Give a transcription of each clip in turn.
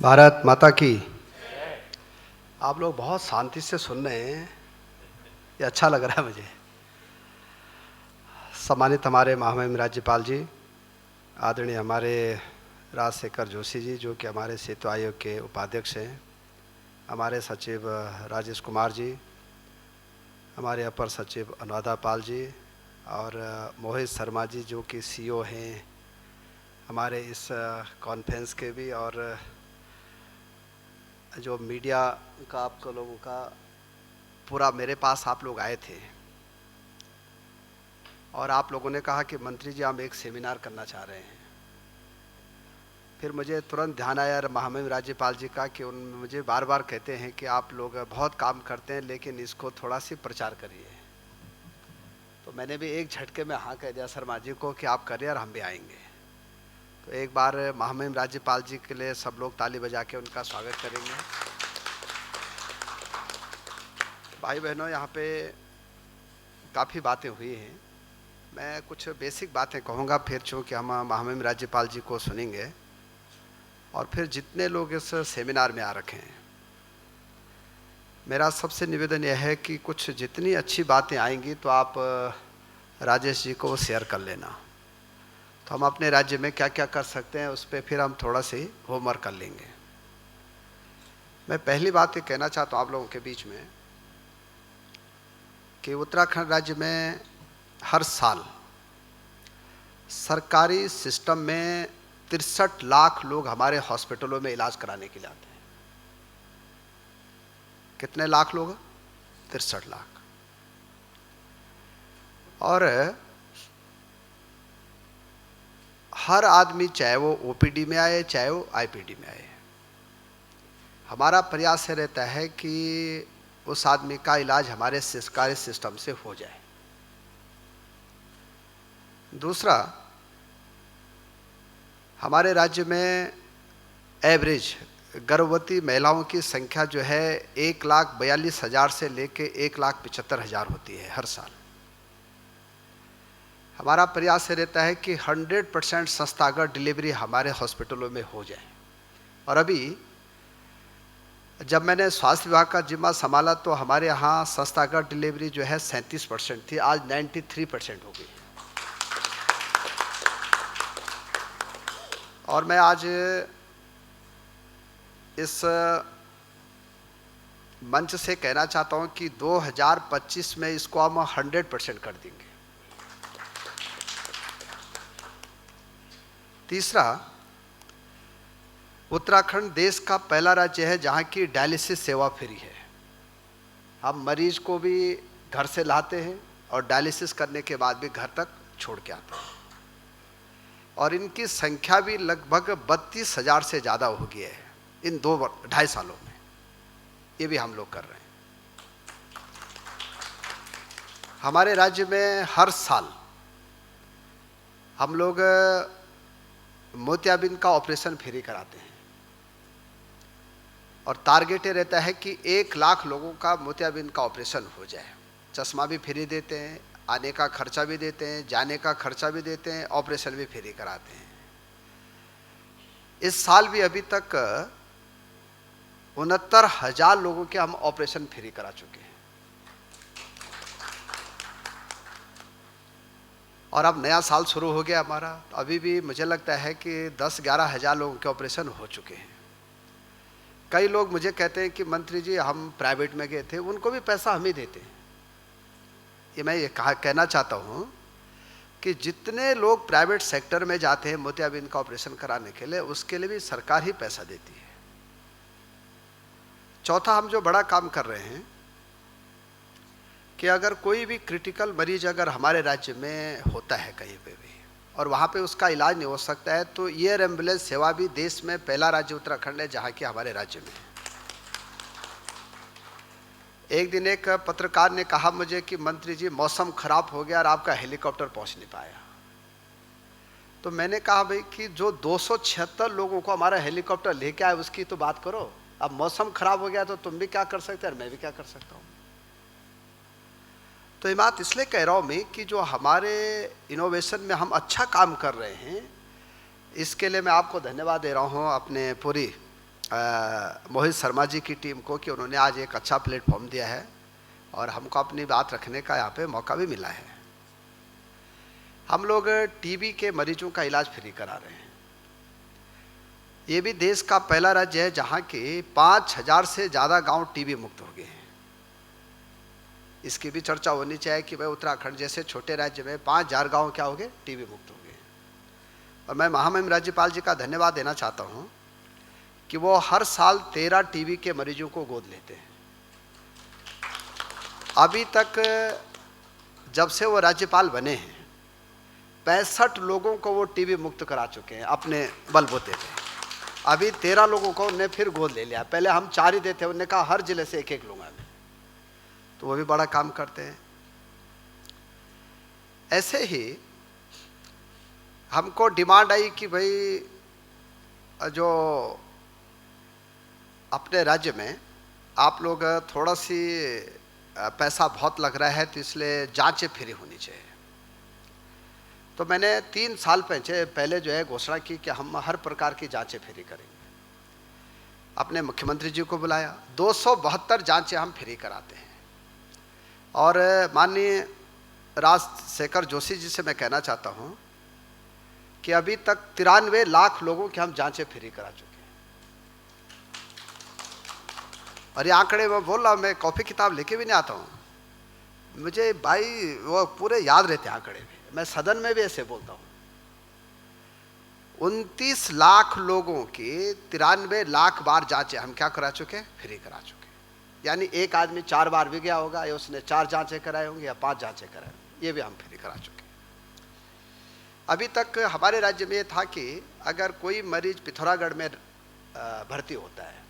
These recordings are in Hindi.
भारत माता की। आप लोग बहुत शांति से सुन रहे हैं, ये अच्छा लग रहा है मुझे। सम्मानित हमारे महामहिम राज्यपाल जी, आदरणीय हमारे राजशेखर जोशी जी जो कि हमारे सेतु आयोग के उपाध्यक्ष हैं, हमारे सचिव राजेश कुमार जी, हमारे अपर सचिव अनुराधा पाल जी और मोहित शर्मा जी जो कि सीईओ हैं हमारे इस कॉन्फ्रेंस के भी, और जो मीडिया का आप लोगों का पूरा मेरे पास आप लोग आए थे और आप लोगों ने कहा कि मंत्री जी हम एक सेमिनार करना चाह रहे हैं। फिर मुझे तुरंत ध्यान आया महामहिम राज्यपाल जी का कि उन मुझे बार बार कहते हैं कि आप लोग बहुत काम करते हैं लेकिन इसको थोड़ा सी प्रचार करिए। तो मैंने भी एक झटके में हाँ कह दिया शर्मा जी को कि आप करिए और हम भी आएंगे। तो एक बार महामहिम राज्यपाल जी के लिए सब लोग ताली बजा के उनका स्वागत करेंगे। भाई बहनों, यहाँ पे काफ़ी बातें हुई हैं, मैं कुछ बेसिक बातें कहूँगा, फिर चूँकि हम महामहिम राज्यपाल जी को सुनेंगे और फिर जितने लोग इस सेमिनार में आ रखे हैं, मेरा सबसे निवेदन यह है कि कुछ जितनी अच्छी बातें आएंगी तो आप राजेश जी को शेयर कर लेना, तो हम अपने राज्य में क्या क्या कर सकते हैं उस पर फिर हम थोड़ा सी होमवर्क कर लेंगे। मैं पहली बात ये कहना चाहता हूँ आप लोगों के बीच में कि उत्तराखंड राज्य में हर साल सरकारी सिस्टम में 63 लाख लोग हमारे हॉस्पिटलों में इलाज कराने के लिए आते हैं। कितने लाख लोग? 63 लाख। और हर आदमी चाहे वो ओपीडी में आए चाहे वो आईपीडी में आए, हमारा प्रयास ये रहता है कि उस आदमी का इलाज हमारे सरकारी सिस्टम से हो जाए। दूसरा, हमारे राज्य में एवरेज गर्भवती महिलाओं की संख्या जो है 1,42,000 से लेके 1,75,000 होती है हर साल। हमारा प्रयास ये रहता है कि 100% संस्थागत डिलीवरी हमारे हॉस्पिटलों में हो जाए। और अभी जब मैंने स्वास्थ्य विभाग का जिम्मा संभाला तो हमारे यहाँ संस्थागत डिलीवरी जो है 37% थी, आज 93% हो गई। और मैं आज इस मंच से कहना चाहता हूँ कि 2025 में इसको हम 100% कर देंगे। तीसरा, उत्तराखंड देश का पहला राज्य है जहाँ की डायलिसिस सेवा फ्री है। हम मरीज को भी घर से लाते हैं और डायलिसिस करने के बाद भी घर तक छोड़ के आते हैं, और इनकी संख्या भी लगभग 32,000 से ज़्यादा हो गई है इन 2-2.5 सालों में। ये भी हम लोग कर रहे हैं। हमारे राज्य में हर साल हम लोग मोतियाबिंद का ऑपरेशन फ्री कराते हैं और टारगेट ये रहता है कि 1 लाख लोगों का मोतियाबिंद का ऑपरेशन हो जाए। चश्मा भी फ्री देते हैं, आने का खर्चा भी देते हैं, जाने का खर्चा भी देते हैं, ऑपरेशन भी फ्री कराते हैं। इस साल भी अभी तक 69,000 लोगों के हम ऑपरेशन फ्री करा चुके हैं। और अब नया साल शुरू हो गया हमारा, तो अभी भी मुझे लगता है कि 10-11 हज़ार लोगों के ऑपरेशन हो चुके हैं। कई लोग मुझे कहते हैं कि मंत्री जी हम प्राइवेट में गए थे, उनको भी पैसा हम ही देते हैं। ये मैं ये कहना चाहता हूँ कि जितने लोग प्राइवेट सेक्टर में जाते हैं मोतियाबिंद का ऑपरेशन कराने के लिए, उसके लिए भी सरकार ही पैसा देती है। चौथा, हम जो बड़ा काम कर रहे हैं कि अगर कोई भी क्रिटिकल मरीज अगर हमारे राज्य में होता है कहीं पे भी और वहाँ पे उसका इलाज नहीं हो सकता है, तो एयर एम्बुलेंस सेवा भी देश में पहला राज्य उत्तराखंड है जहाँ की हमारे राज्य में है। एक दिन एक पत्रकार ने कहा मुझे कि मंत्री जी मौसम खराब हो गया और आपका हेलीकॉप्टर पहुँच नहीं पाया। तो मैंने कहा भाई कि जो 276 लोगों को हमारा हेलीकॉप्टर लेके आए उसकी तो बात करो। अब मौसम खराब हो गया तो तुम भी क्या कर सकते हो और मैं भी क्या कर सकता हूँ। तो ये बात इसलिए कह रहा हूँ मैं कि जो हमारे इनोवेशन में हम अच्छा काम कर रहे हैं, इसके लिए मैं आपको धन्यवाद दे रहा हूँ अपने पूरी मोहित शर्मा जी की टीम को कि उन्होंने आज एक अच्छा प्लेटफॉर्म दिया है और हमको अपनी बात रखने का यहाँ पे मौका भी मिला है। हम लोग टीबी के मरीजों का इलाज फ्री करा रहे हैं। ये भी देश का पहला राज्य है जहाँ के 5000 से ज़्यादा गांव टीबी मुक्त हो गए हैं। इसकी भी चर्चा होनी चाहिए कि भाई उत्तराखंड जैसे छोटे राज्य में 5000 गांव क्या हो गए, टीबी मुक्त हो गए। और मैं महामहिम राज्यपाल जी का धन्यवाद देना चाहता हूँ कि वो हर साल 13 टीबी के मरीजों को गोद लेते हैं। अभी तक जब से वो राज्यपाल बने हैं 65 लोगों को वो टीबी मुक्त करा चुके हैं अपने बलबूते पे। अभी 13 लोगों को उन्हें फिर गोद ले लिया। पहले हम 4 ही देते, उन्होंने कहा हर जिले से एक एक लूंगा मैं, तो वो भी बड़ा काम करते हैं। ऐसे ही हमको डिमांड आई कि भाई जो अपने राज्य में आप लोग थोड़ा सी पैसा बहुत लग रहा है तो इसलिए जांचें फ्री होनी चाहिए। तो मैंने 3 साल पहले जो है घोषणा की कि हम हर प्रकार की जांचें फ्री करेंगे। अपने मुख्यमंत्री जी को बुलाया, 272 जांचें हम फ्री कराते हैं। और माननीय राजशेखर जोशी जी से मैं कहना चाहता हूं कि अभी तक 93 लाख लोगों की हम जांचें फ्री करा चुके हैं। और ये आंकड़े मैं बोल रहा हूँ, मैं कॉपी किताब लेके भी नहीं आता हूँ, मुझे भाई वो पूरे याद रहते आंकड़े भी। मैं सदन में भी ऐसे बोलता हूँ। 29 लाख लोगों की 93 लाख बार जांचें हम क्या करा चुके, फ्री करा चुके। यानी एक आदमी 4 बार भी गया होगा या उसने 4 जांचें कराए होंगी या 5 जांचें कराए होंगी, ये भी हम फ्री करा चुके। अभी तक हमारे राज्य में ये था कि अगर कोई मरीज पिथौरागढ़ में भर्ती होता है,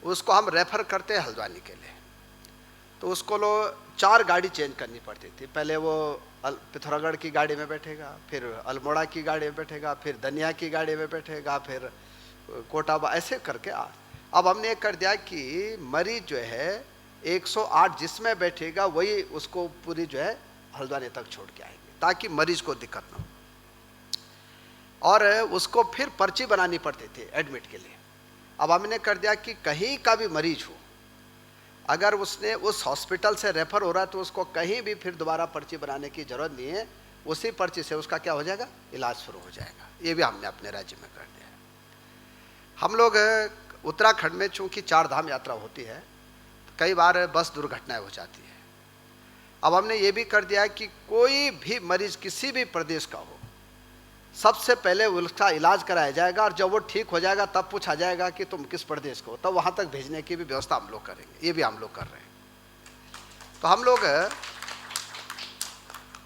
उसको हम रेफर करते हैं हल्द्वानी के लिए, तो उसको 4 गाड़ी चेंज करनी पड़ती थी। पहले वो पिथौरागढ़ की गाड़ी में बैठेगा, फिर अल्मोड़ा की गाड़ी में बैठेगा, फिर दनिया की गाड़ी में बैठेगा, फिर कोटाबा, ऐसे करके अब हमने एक कर दिया कि मरीज जो है 108 जिसमें बैठेगा वही उसको पूरी जो है हल्द्वानी तक छोड़ के आएंगे, ताकि मरीज को दिक्कत ना हो। और उसको फिर पर्ची बनानी पड़ती थी एडमिट के लिए। अब हमने कर दिया कि कहीं का भी मरीज हो, अगर उसने उस हॉस्पिटल से रेफर हो रहा है तो उसको कहीं भी फिर दोबारा पर्ची बनाने की जरूरत नहीं है, उसी पर्ची से उसका क्या हो जाएगा, इलाज शुरू हो जाएगा। ये भी हमने अपने राज्य में कर दिया है। हम लोग उत्तराखंड में चूंकि 4 धाम यात्रा होती है, कई बार बस दुर्घटनाएं हो जाती है। अब हमने ये भी कर दिया है कि कोई भी मरीज किसी भी प्रदेश का हो, सबसे पहले उसका इलाज कराया जाएगा और जब वो ठीक हो जाएगा तब पूछा जाएगा कि तुम किस प्रदेश को, तब वहाँ तक भेजने की भी व्यवस्था हम लोग करेंगे। ये भी हम लोग कर रहे हैं। तो हम लोग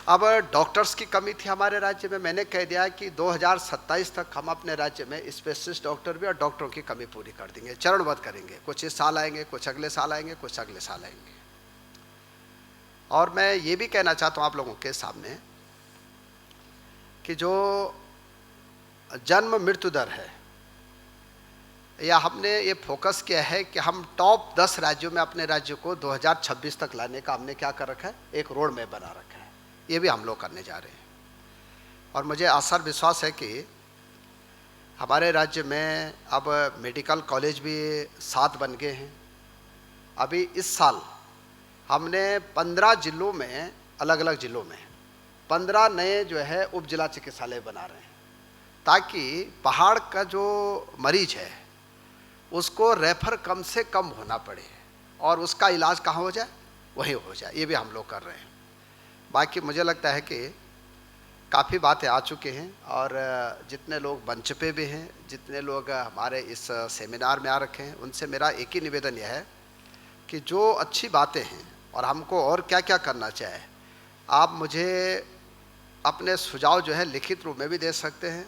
अब डॉक्टर्स की कमी थी हमारे राज्य में, मैंने कह दिया कि 2027 तक हम अपने राज्य में स्पेशलिस्ट डॉक्टर भी और डॉक्टरों की कमी पूरी कर देंगे, चरणबद्ध करेंगे। कुछ इस साल आएंगे, कुछ अगले साल आएंगे, कुछ अगले साल आएंगे। और मैं ये भी कहना चाहता हूँ आप लोगों के सामने कि जो जन्म मृत्यु दर है, या हमने ये फोकस किया है कि हम टॉप 10 राज्यों में अपने राज्य को 2026 तक लाने का हमने क्या कर रखा है, एक रोड मैप बना रखा है। ये भी हम लोग करने जा रहे हैं। और मुझे आशा और विश्वास है कि हमारे राज्य में अब मेडिकल कॉलेज भी 7 बन गए हैं। अभी इस साल हमने 15 जिलों में, अलग अलग जिलों में 15 नए जो है उप जिला चिकित्सालय बना रहे हैं, ताकि पहाड़ का जो मरीज है उसको रेफर कम से कम होना पड़े और उसका इलाज कहाँ हो जाए, वहीं हो जाए। ये भी हम लोग कर रहे हैं। बाकी मुझे लगता है कि काफ़ी बातें आ चुके हैं और जितने लोग मंच पे भी हैं, जितने लोग हमारे इस सेमिनार में आ रखे हैं, उनसे मेरा एक ही निवेदन यह है कि जो अच्छी बातें हैं और हमको और क्या क्या करना चाहिए, आप मुझे अपने सुझाव जो है लिखित रूप में भी दे सकते हैं,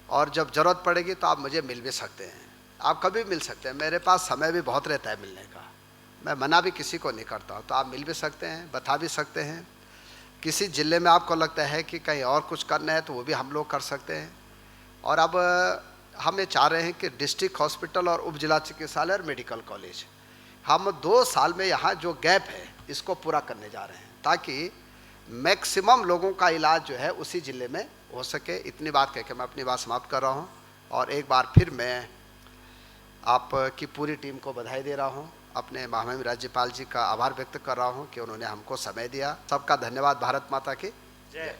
और जब ज़रूरत पड़ेगी तो आप मुझे मिल भी सकते हैं। आप कभी मिल सकते हैं, मेरे पास समय भी बहुत रहता है मिलने का, मैं मना भी किसी को नहीं करता हूँ। तो आप मिल भी सकते हैं, बता भी सकते हैं। किसी ज़िले में आपको लगता है कि कहीं और कुछ करना है तो वो भी हम लोग कर सकते हैं। और अब हम ये चाह रहे हैं कि डिस्ट्रिक्ट हॉस्पिटल और उप जिला चिकित्सालय और मेडिकल कॉलेज, हम 2 साल में यहाँ जो गैप है इसको पूरा करने जा रहे हैं, ताकि मैक्सिमम लोगों का इलाज जो है उसी ज़िले में हो सके। इतनी बात कह के मैं अपनी बात समाप्त कर रहा हूँ। और एक बार फिर मैं आपकी पूरी टीम को बधाई दे रहा हूं। अपने महामहिम राज्यपाल जी का आभार व्यक्त कर रहा हूं कि उन्होंने हमको समय दिया। सबका धन्यवाद। भारत माता की जय।